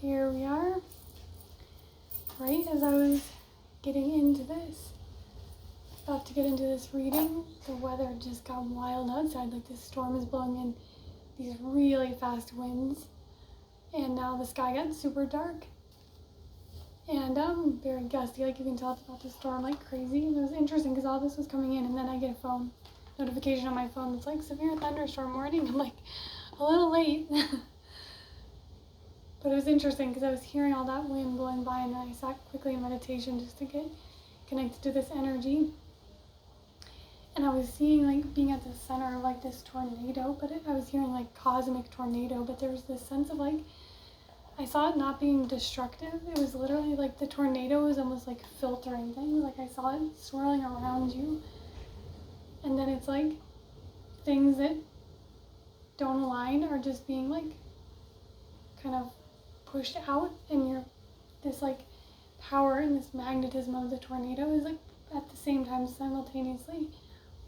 here we are. Right as I was getting into this, about to get into this reading, the weather just got wild outside. Like this storm is blowing in these really fast winds. And now the sky got super dark. And very gusty, like you can tell it's about to storm like crazy. And it was interesting because all this was coming in, and then I get a phone notification on my phone that's like severe thunderstorm warning. I'm like a little late. But it was interesting because I was hearing all that wind blowing by, and then I sat quickly in meditation just to get connected to this energy. And I was seeing like being at the center of like this tornado, but I was hearing like cosmic tornado, but there was this sense of like, I saw it not being destructive. It was literally like the tornado was almost like filtering things. Like I saw it swirling around you. And then it's like things that don't align are just being like kind of pushed out, and you're this like power and this magnetism of the tornado is like at the same time simultaneously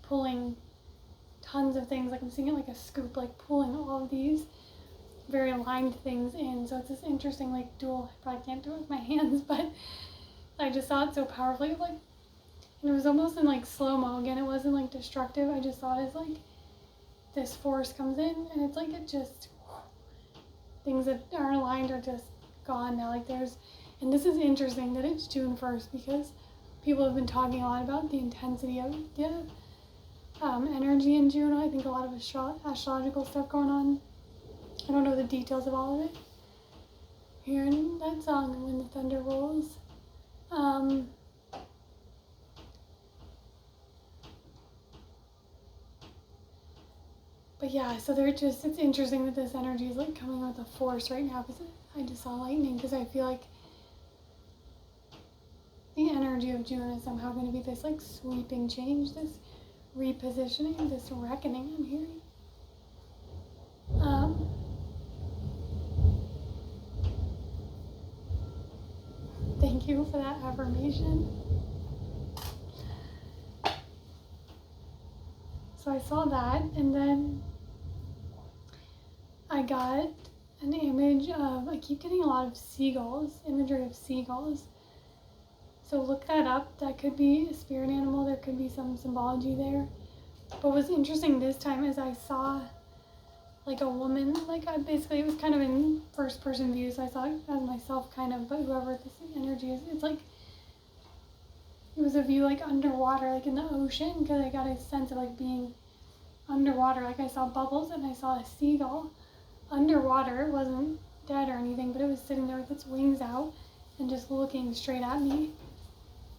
pulling tons of things. Like I'm seeing it like a scoop, like pulling all of these very aligned things in. So it's this interesting like dual, I probably can't do it with my hands, but I just saw it so powerfully, like, and it was almost in like slow-mo. Again, it wasn't like destructive. I just saw it as like this force comes in, and it's like it just, things that aren't aligned are just gone now. Like there's, and this is interesting that it's June 1st because people have been talking a lot about the intensity of the energy in June. I think a lot of astrological stuff going on. I don't know the details of all of it. Hearing that song, When the Thunder Rolls. But yeah, so they're just, it's interesting that this energy is like coming with a force right now, because I just saw lightning, because I feel like the energy of June is somehow going to be this like sweeping change, this repositioning, this reckoning I'm hearing. Thank you for that affirmation. So I saw that, and then I got an image of, I keep getting a lot of seagulls, imagery of seagulls. So look that up. That could be a spirit animal. There could be some symbology there. But what's interesting this time is I saw like a woman, like basically it was kind of in first person view, so I saw it as myself kind of, but whoever this energy is, it's like, it was a view like underwater, like in the ocean, because I got a sense of like being underwater. Like I saw bubbles and I saw a seagull underwater. It wasn't dead or anything, but it was sitting there with its wings out and just looking straight at me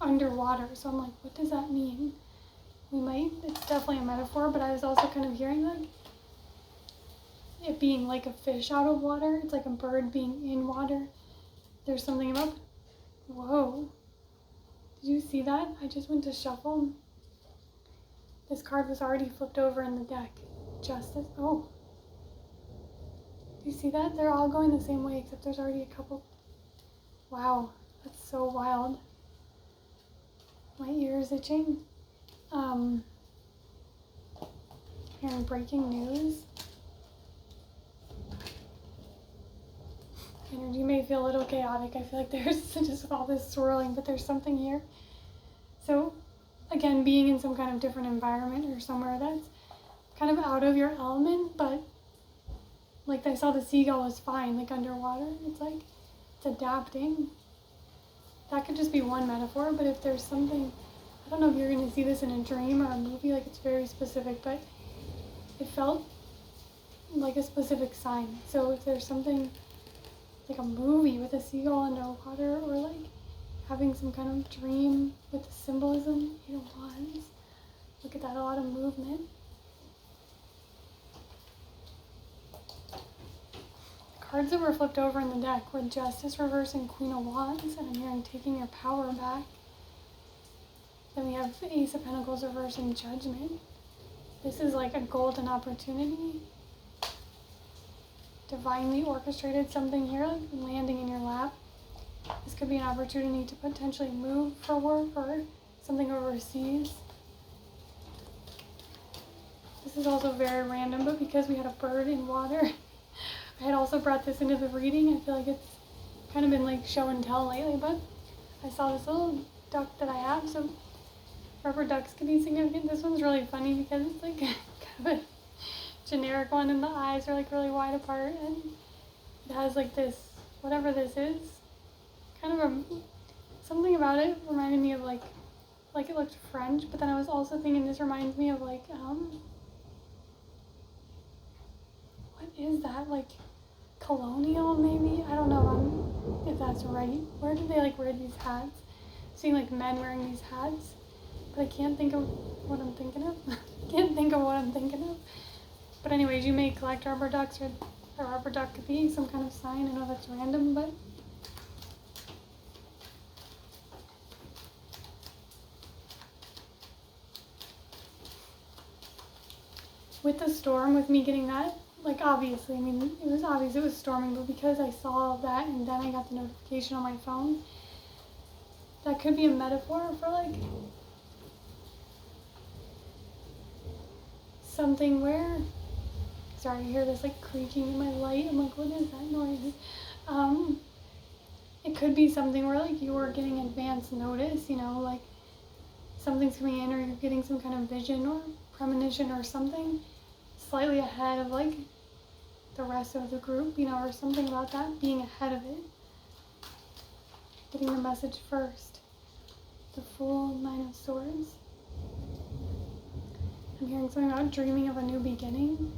underwater. So I'm like, what does that mean? It's definitely a metaphor, but I was also kind of hearing like it being like a fish out of water. It's like a bird being in water. There's something about, whoa. Did you see that? I just went to shuffle. This card was already flipped over in the deck. Justice. Oh. Do you see that? They're all going the same way, except there's already a couple. Wow. That's so wild. My ear is itching. Hearing breaking news. Energy may feel a little chaotic. I feel like there's just all this swirling, but there's something here. So, again, being in some kind of different environment or somewhere that's kind of out of your element, but like I saw the seagull was fine, like underwater. It's like, it's adapting. That could just be one metaphor, but if there's something, I don't know if you're going to see this in a dream or a movie, like it's very specific, but it felt like a specific sign. So if there's something like a movie with a seagull underwater, or like having some kind of dream with the symbolism, Eight of Wands. Look at that, a lot of movement. The cards that were flipped over in the deck were Justice reverse and Queen of Wands, and I'm hearing taking your power back. Then we have Ace of Pentacles reverse and Judgment. This is like a golden opportunity. Divinely orchestrated something here, like landing in your lap. This could be an opportunity to potentially move for work or something overseas. This is also very random, but because we had a bird in water, I had also brought this into the reading. I feel like it's kind of been like show and tell lately, but I saw this little duck that I have, so rubber ducks can be significant. This one's really funny because it's like kind of a generic one, and the eyes are like really wide apart, and it has like this, whatever this is, kind of something about it reminded me of like it looked French, but then I was also thinking this reminds me of like, what is that, like colonial maybe? I don't know if that's right. Where do they like wear these hats? Seeing like men wearing these hats, but I can't think of what I'm thinking of. Can't think of what I'm thinking of. But anyways, you may collect rubber ducks, or a rubber duck could be some kind of sign. I know that's random, but with the storm, with me getting that, like obviously, I mean, it was obvious it was storming, but because I saw that and then I got the notification on my phone, that could be a metaphor for like something where, sorry, you hear this like creaking in my light. I'm like, what is that noise? It could be something where like you are getting advance notice, you know, like something's coming in, or you're getting some kind of vision or premonition or something slightly ahead of like the rest of the group, you know, or something about that, being ahead of it, getting the message first. The full 9 of Swords. I'm hearing something about dreaming of a new beginning.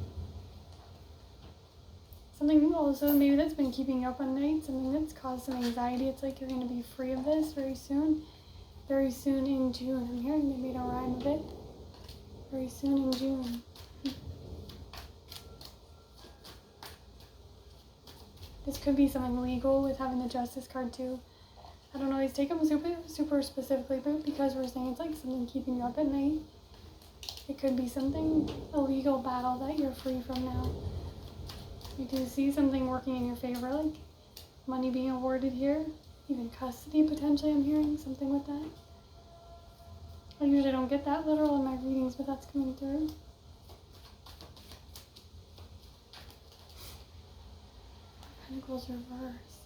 Something also maybe that's been keeping you up at night, something that's caused some anxiety. It's like you're going to be free of this very soon in June. I'm hearing they made a rhyme of it. Very soon in June. This could be something legal with having the Justice card too. I don't always take them super specifically, but because we're saying it's like something keeping you up at night, it could be something, a legal battle that you're free from now. You do see something working in your favor, like money being awarded here, even custody potentially. I'm hearing something with that. I usually don't get that literal in my readings, but that's coming through. Pentacles reverse.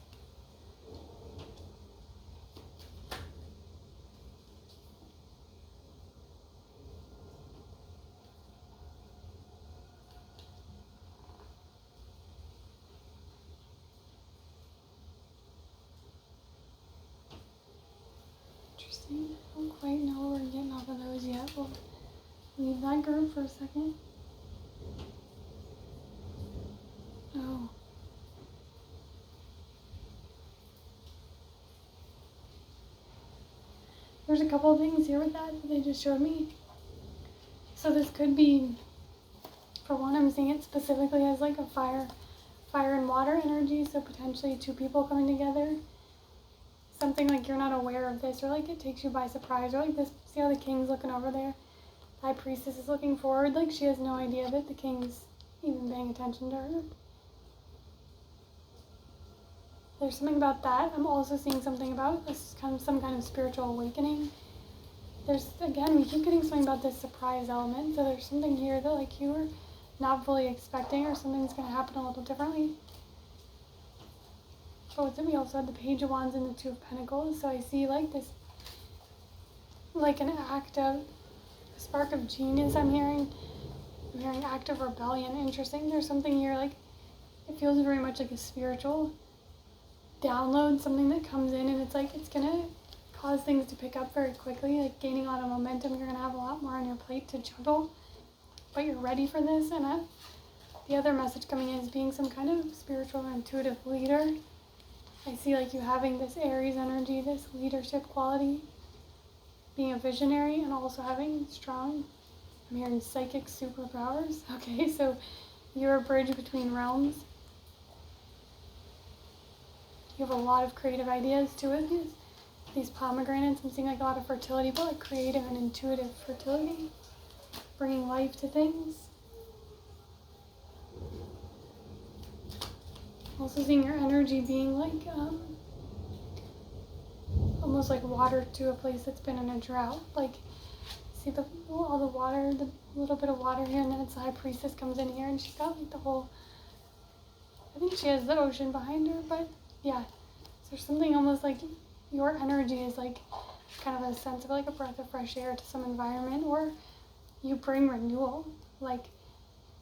Interesting. I don't quite know what we're getting off of those yet. We'll leave that group for a second. Oh. There's a couple of things here with that they just showed me. So this could be, for one, I'm seeing it specifically as like a fire and water energy, so potentially two people coming together. Something like you're not aware of this, or like it takes you by surprise, or like this, see how the king's looking over there? The high priestess is looking forward, like she has no idea that the king's even paying attention to her. There's something about that. I'm also seeing something about this kind of some kind of spiritual awakening. There's, again, we keep getting something about this surprise element, so there's something here that like you were not fully expecting, or something's going to happen a little differently. But with it, we also had the Page of Wands and the Two of Pentacles, so I see like this, like an act of, a spark of genius I'm hearing act of rebellion. Interesting, there's something here like, it feels very much like a spiritual download, something that comes in and it's like, it's going to cause things to pick up very quickly, like gaining a lot of momentum. You're going to have a lot more on your plate to juggle, but you're ready for this. And the other message coming in is being some kind of spiritual or intuitive leader. I see like you having this Aries energy, this leadership quality, being a visionary, and also having strong, I'm hearing psychic superpowers. Okay, so you're a bridge between realms. You have a lot of creative ideas to it. These pomegranates, I'm seeing like a lot of fertility, but like creative and intuitive fertility, bringing life to things. Also seeing your energy being like almost like water to a place that's been in a drought. Like, see all the water, the little bit of water here, and then it's the High Priestess comes in here, and she's got like the whole, I think she has the ocean behind her, but yeah. So there's something almost like your energy is like kind of a sense of like a breath of fresh air to some environment, or you bring renewal. Like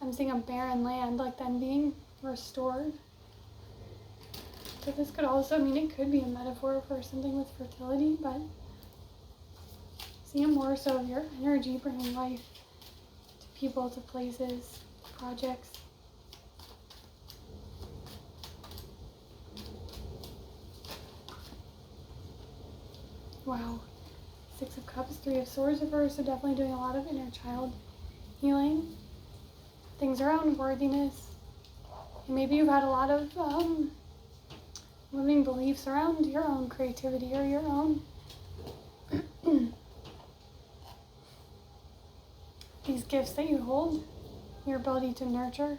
I'm seeing a barren land, like then being restored. So this could also, I mean, it could be a metaphor for something with fertility, but seeing more so of your energy bringing life to people, to places, projects. Wow. Six of Cups, Three of Swords reversed, so definitely doing a lot of inner child healing. Things around worthiness. And maybe you've had a lot of limiting beliefs around your own creativity or your own these gifts that you hold, your ability to nurture.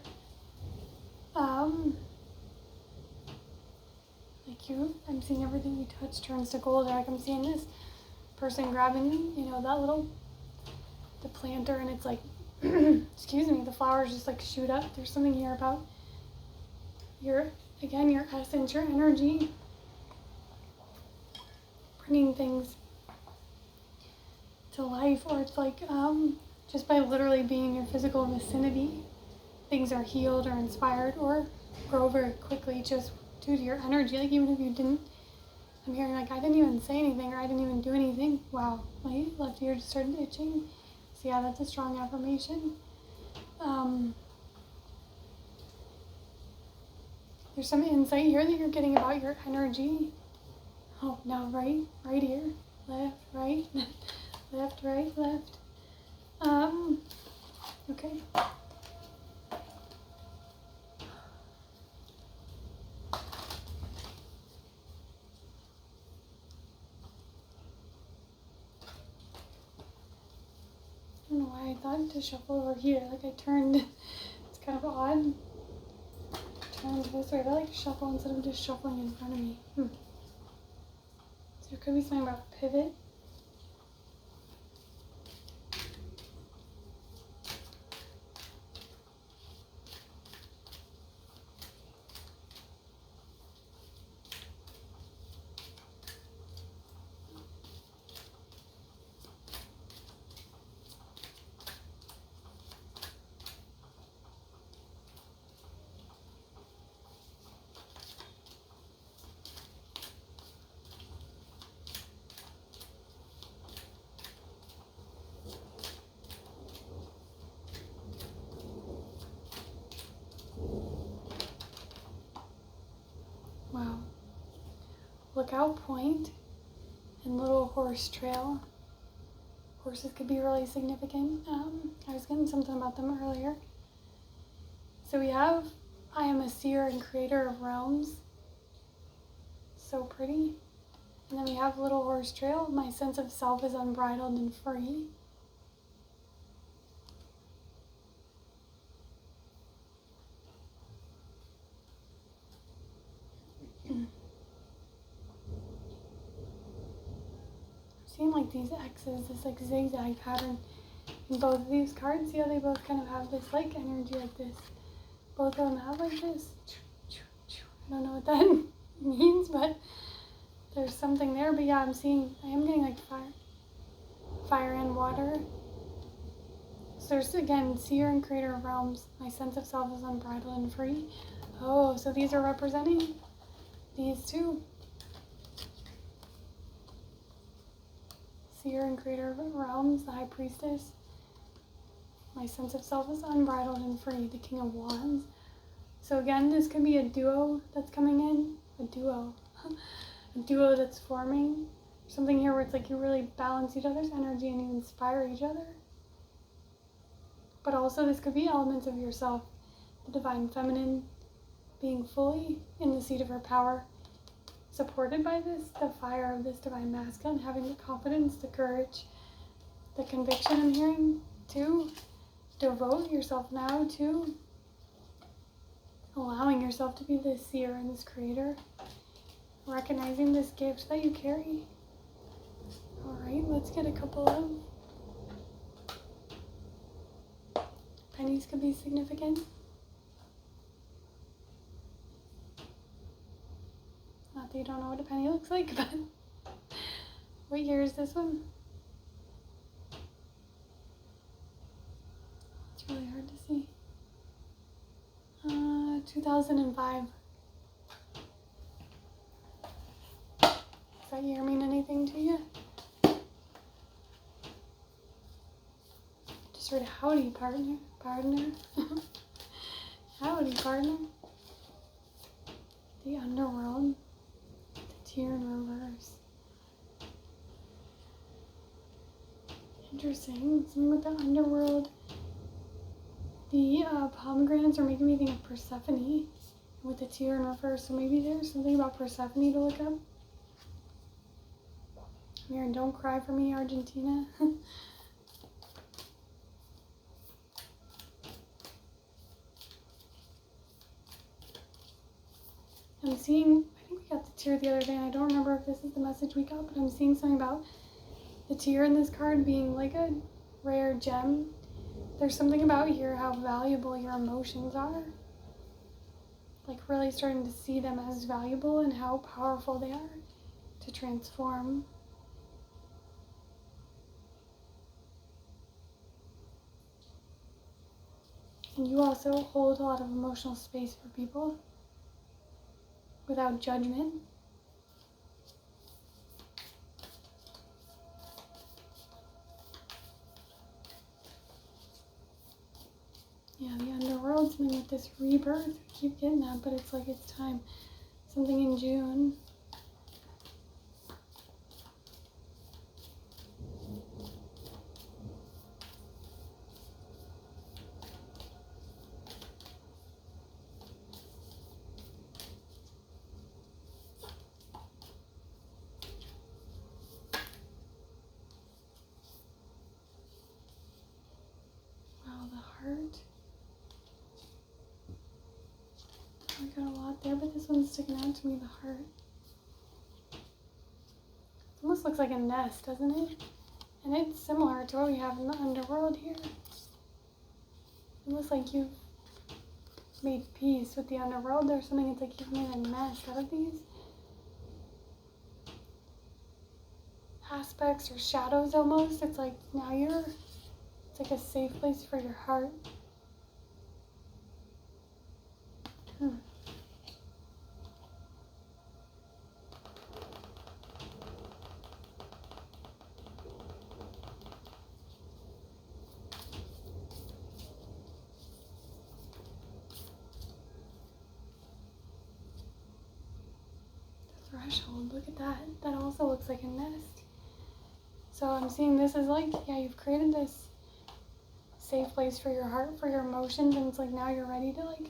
Like I'm seeing everything you touch turns to gold. Like I'm seeing this person grabbing, the planter, and it's like, excuse me, the flowers just like shoot up. There's something here about your essence, your energy, bringing things to life, or it's like just by literally being in your physical vicinity, things are healed or inspired or grow very quickly just due to your energy. Like even if you didn't, I'm hearing like I didn't even say anything or I didn't even do anything. Wow, my left ear just started itching. So yeah, that's a strong affirmation. There's some insight here that you're getting about your energy. Oh, now right ear, left, right, left, right, left. Okay. I don't know why I thought to shuffle over here. Like I turned, it's kind of odd. Turned this way. I like to shuffle instead of just shuffling in front of me. So there could be something about pivot. Wow. Lookout Point and Little Horse Trail. Horses could be really significant. I was getting something about them earlier. So we have, I am a seer and creator of realms. So pretty. And then we have Little Horse Trail. My sense of self is unbridled and free. Seeing like these X's, this like zigzag pattern in both of these cards. See how they both kind of have this like energy like this. Both of them have like this. I don't know what that means, but there's something there. But yeah, I am getting like fire and water. So there's again, seer and creator of realms. My sense of self is unbridled and free. Oh, so these are representing these two. Seer and creator of realms, the high priestess. My sense of self is unbridled and free, the king of wands. So again, this could be a duo that's coming in. A duo that's forming. Something here where it's like you really balance each other's energy and you inspire each other. But also this could be elements of yourself. The divine feminine being fully in the seat of her power, supported by this, the fire of this divine masculine, having the confidence, the courage, the conviction I'm hearing to devote yourself now to allowing yourself to be this seer and this creator, recognizing this gift that you carry. All right, let's get a couple of pennies could be significant. Not that you don't know what a penny looks like, but what year is this one? It's really hard to see. 2005. Does that year mean anything to you? Just read howdy, partner. Howdy, partner. The underworld. The tear in reverse. Interesting. Something with the underworld. The pomegranates are making me think of Persephone with the tear in reverse. So maybe there's something about Persephone to look up. Here, don't cry for me, Argentina. I'm seeing, I think we got the tear the other day, and I don't remember if this is the message we got, but I'm seeing something about the tear in this card being like a rare gem. There's something about here how valuable your emotions are. Like really starting to see them as valuable and how powerful they are to transform. And you also hold a lot of emotional space for people without judgment. Yeah, the underworld, something with this rebirth. I keep getting that, but it's like it's time. Something in June. Wow, the heart. I got a lot there, but this one's sticking out to me, the heart. It almost looks like a nest, doesn't it? And it's similar to what we have in the underworld here. It looks like you've made peace with the underworld. There's something, it's like you've made a nest out of these aspects or shadows almost. It's like now it's like a safe place for your heart. Threshold, look at that. That also looks like a nest. So I'm seeing this as like, yeah, you've created this safe place for your heart, for your emotions, and it's like now you're ready to like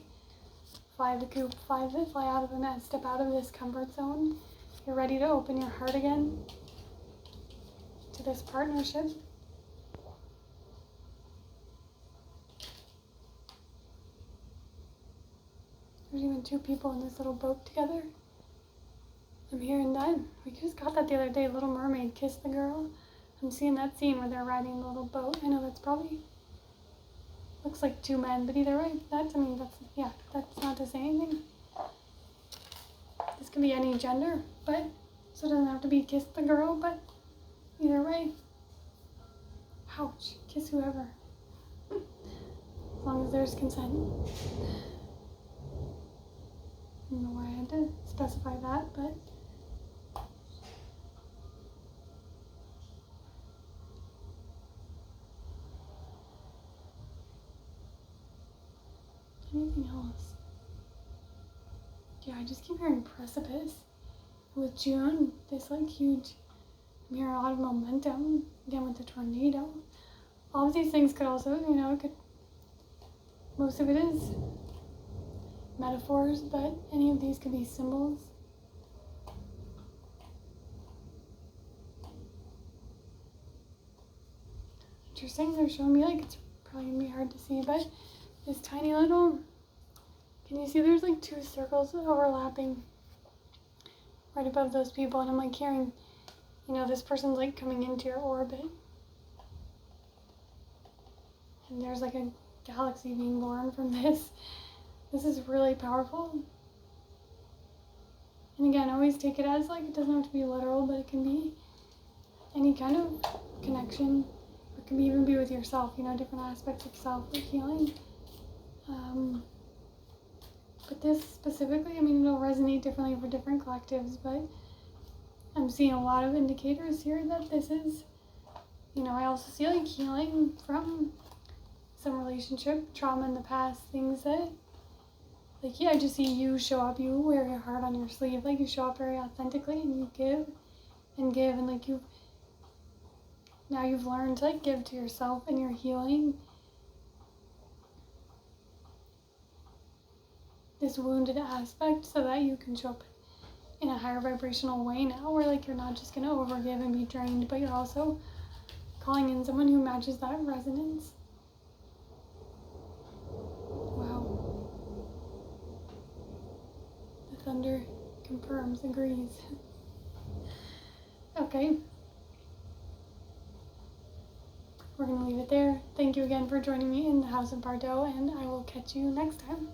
fly the coop, fly out of the nest, step out of this comfort zone. You're ready to open your heart again to this partnership. There's even two people in this little boat together. I'm hearing that. We just got that the other day, Little Mermaid kissed the girl. I'm seeing that scene where they're riding the little boat. I know that's probably, looks like two men, but either way, that's not to say anything. This could be any gender, but, so it doesn't have to be kiss the girl, but either way. Ouch, kiss whoever. As long as there's consent. I don't know why I had to specify that, but anything else? Yeah, I just keep hearing precipice. With June, this like huge, I'm hearing a lot of momentum, again with the tornado. All of these things could also, most of it is metaphors, but any of these could be symbols. Interesting, they're showing me like, it's probably gonna be hard to see, but this tiny little, can you see there's like two circles overlapping right above those people, and I'm like hearing, this person's like coming into your orbit. And there's like a galaxy being born from this. This is really powerful. And again, always take it as like, it doesn't have to be literal, but it can be any kind of connection. It can even be with yourself, you know, different aspects of self, like healing. But this specifically, I mean, it'll resonate differently for different collectives, but I'm seeing a lot of indicators here that this is, you know, I also see like healing from some relationship trauma in the past, things that, like, yeah, I just see you show up, you wear your heart on your sleeve, like you show up very authentically and you give, and like now you've learned to like give to yourself and you're healing this wounded aspect so that you can show up in a higher vibrational way now, where like you're not just going to overgive and be drained, but you're also calling in someone who matches that resonance. Wow. The thunder confirms, agrees. Okay. We're going to leave it there. Thank you again for joining me in the House of Bardot, and I will catch you next time.